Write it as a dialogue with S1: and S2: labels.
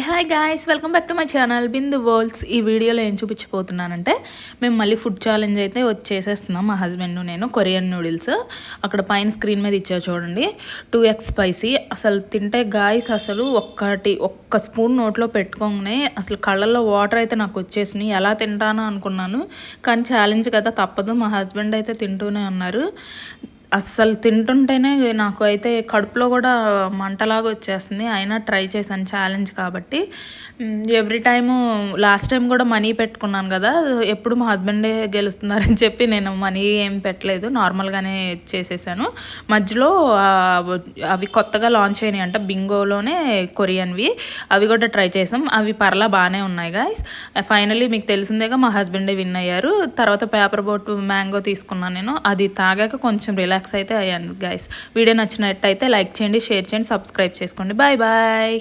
S1: Hi guys, welcome back to my channel Bindu world's. ఈ వీడియోలో ఏం చూపించబోతున్నానంటే మేము మళ్ళీ ఫుడ్ ఛాలెంజ్ అయితే వచ్చేసేస్తున్నాం. మా హస్బెండ్ నేను కొరియన్ నూడిల్స్ అక్కడ పైన స్క్రీన్ మీద ఇచ్చా చూడండి, 2x స్పైసీ. అసలు తింటే గాయ్స్ అసలు ఒక్క స్పూన్ నోట్లో పెట్టుకోగానే అసలు కళ్ళల్లో వాటర్ అయితే నాకు వచ్చేసినాయి. ఎలా తింటానో అనుకున్నాను, కానీ ఛాలెంజ్ కదా తప్పదు. మా హస్బెండ్ అయితే తింటూనే ఉన్నారు. అస్సలు తింటుంటేనే నాకు అయితే కడుపులో కూడా మంటలాగా వచ్చేస్తుంది. అయినా ట్రై చేశాను ఛాలెంజ్ కాబట్టి. ఎవ్రీ టైము లాస్ట్ టైం కూడా మనీ పెట్టుకున్నాను కదా, ఎప్పుడు మా హస్బెండే గెలుస్తున్నారని చెప్పి నేను మనీ ఏం పెట్టలేదు, నార్మల్గానే చేసేసాను. మధ్యలో అవి కొత్తగా లాంచ్ అయినాయి అంట బింగోలోనే, కొరియన్వి. అవి కూడా ట్రై చేసాం, అవి పర్లా బాగానే ఉన్నాయి గాయస్. ఫైనలీ మీకు తెలిసిందేగా మా హస్బెండే విన్ అయ్యారు. తర్వాత పేపర్ బోట్ మ్యాంగో తీసుకున్నాను నేను, అది తాగాక కొంచెం రిలాక్స్ అయితే అయ్యాను గైస్. వీడియో నచ్చినట్టయితే లైక్ చేయండి, షేర్ చేయండి, సబ్స్క్రైబ్ చేసుకోండి. Bye bye.